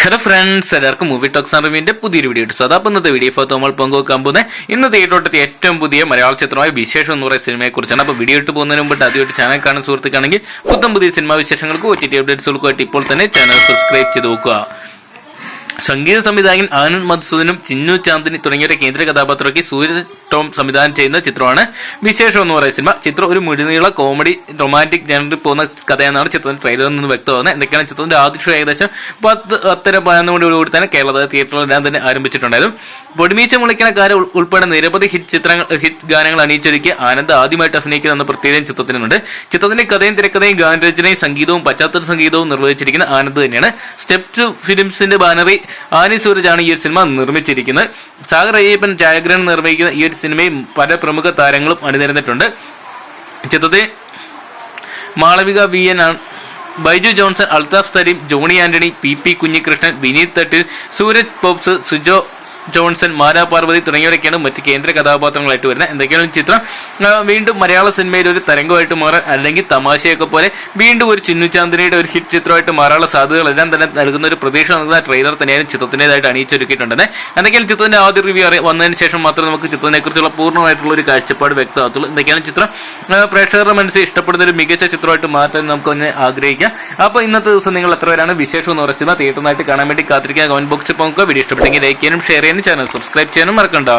Hello friends, എല്ലാവർക്കും movie talks and റിവ്യൂവിന്റെ പുതിയൊരു video ഇട്ടു. അപ്പോൾ ഇന്നത്തെ വീഡിയോ നമ്മൾ പങ്കുവെക്കാൻ പോകുന്നത് ഇന്ന് തിയേറ്ററിലെത്തിയ ഏറ്റവും പുതിയ മലയാള ചിത്രമായ വിശേഷം എന്ന് പറയുന്ന സിനിമയെ കുറിച്ചാണ്. അപ്പോൾ വീഡിയോ ഇട്ട് പോകുന്നതിന് മുമ്പ് ആദ്യമായിട്ട് ചാനൽ കാണുന്ന സുഹൃത്തുക്കാണെങ്കിൽ പുതിയ സിനിമാ വിശേഷങ്ങൾക്ക് OTT അപ്ഡേറ്റ്സുകൾക്കുമായിട്ട് ഇപ്പോൾ തന്നെ ചാനൽ സബ്സ്ക്രൈബ് ചെയ്ത് നോക്കുക. സംഗീത സംവിധായകൻ ആനന്ദ് മധുസൂദനും ചിന്നു ചാന്ദിനി തുടങ്ങിയവരെ കേന്ദ്ര കഥാപാത്രമാക്കി സൂര്യ ടോം സംവിധാനം ചെയ്യുന്ന ചിത്രമാണ് വിശേഷം എന്ന് പറയുന്ന സിനിമ. ചിത്രം ഒരു മുഴുനീള കോമഡി റൊമാൻറ്റിക് ജനറിൽ പോകുന്ന കഥയെന്നാണ് ചിത്രത്തിന്റെ ട്രെയിലറിൽ നിന്ന് വ്യക്തമാകുന്നത്. എന്തൊക്കെയാണ് ചിത്രത്തിന്റെ ആദ്യ ഷോ ഏകദേശം 10:11 മണിയോടുകൂടി തന്നെ കേരള തിയേറ്ററിലെല്ലാം തന്നെ ആരംഭിച്ചിട്ടുണ്ടായിരുന്നു. പൊടിമീച്ച മുളിക്കണ കാര ഉൾപ്പെടെ നിരവധി ഹിറ്റ് ഗാനങ്ങൾ അണിയിച്ചൊരുക്കി ആനന്ദ് ആദ്യമായിട്ട് അഭിനയിക്കുന്ന പ്രത്യേകം ചിത്രത്തിനുണ്ട്. ചിത്രത്തിന്റെ കഥയും തിരക്കഥയും ഗാനരചനയും സംഗീതവും പശ്ചാത്തല സംഗീതവും നിർവഹിച്ചിരിക്കുന്ന ആനന്ദ് തന്നെയാണ്. സ്റ്റെപ്പ് 2 ഫിലിംസിന്റെ ബാനറിൽ ആനി സൂരജാണ് ഈ ഒരു സിനിമ നിർമ്മിച്ചിരിക്കുന്നത്. സാഗർ അയ്യപ്പൻ ഛായാഗ്രഹണം നിർവഹിക്കുന്ന ഈ ഒരു സിനിമയും പല പ്രമുഖ താരങ്ങളും അണിനിരന്നിട്ടുണ്ട്. ചിത്രത്തിൽ Malavika VN, Baiju Johnson, Althaf Saleem, Johnny Antony, PP Kunhikrishnan, Vineeth Thattil, Sooraj Pops, Sujo Johnson, Mala Parvathy തുടങ്ങിയവരൊക്കെയാണ് മറ്റ് കേന്ദ്ര കഥാപാത്രങ്ങളായിട്ട് വരുന്നത്. എന്തൊക്കെയാണ് ചിത്രം വീണ്ടും മലയാള സിനിമയിൽ ഒരു തരംഗമായിട്ട് മാറാൻ അല്ലെങ്കിൽ തമാശയൊക്കെ പോലെ വീണ്ടും ഒരു ചിന്നു ചാന്ദിനിയുടെ ഒരു ഹിറ്റ് ചിത്രമായിട്ട് മാറാനുള്ള സാധ്യതകളെല്ലാം തന്നെ നൽകുന്ന ഒരു പ്രതീക്ഷ നൽകുന്ന ട്രെയിലർ തന്നെയാണ് ചിത്രത്തിൻ്റെതായിട്ട് അണിയിച്ചൊരുക്കിയിട്ടുണ്ടെന്ന്. എന്തൊക്കെയാണ് ചിത്രത്തിന്റെ ആദ്യ റിവ്യൂ വന്നതിന് ശേഷം മാത്രമേ നമുക്ക് ചിത്രത്തിനെ കുറിച്ചുള്ള പൂർണ്ണമായിട്ടുള്ള ഒരു കാഴ്ചപ്പാട് വ്യക്തമാകത്തുള്ളൂ. എന്തൊക്കെയാണ് ചിത്രം പ്രേക്ഷകരുടെ മനസ്സിൽ ഇഷ്ടപ്പെടുന്ന ഒരു മികച്ച ചിത്രമായിട്ട് മാറ്റാൻ നമുക്ക് ഒന്ന് ആഗ്രഹിക്കാം. അപ്പോൾ ഇന്നത്തെ ദിവസം നിങ്ങൾ എത്ര പേരാണ് വിശേഷം എന്ന് പറയുന്ന സിനിമ തിയേറ്ററിനായിട്ട് കാണാൻ വേണ്ടി കാത്തിരിക്കുക? കമന്റ് ബോക്സിൽ പോകുക. വീഡിയോ ഇഷ്ടപ്പെട്ടെങ്കിൽ ലൈക്ക് ചെയ്യാനും ഷെയർ ചെയ്യാനും ചാനൽ സബ്സ്ക്രൈബ് ചെയ്യാനും മറക്കണ്ട.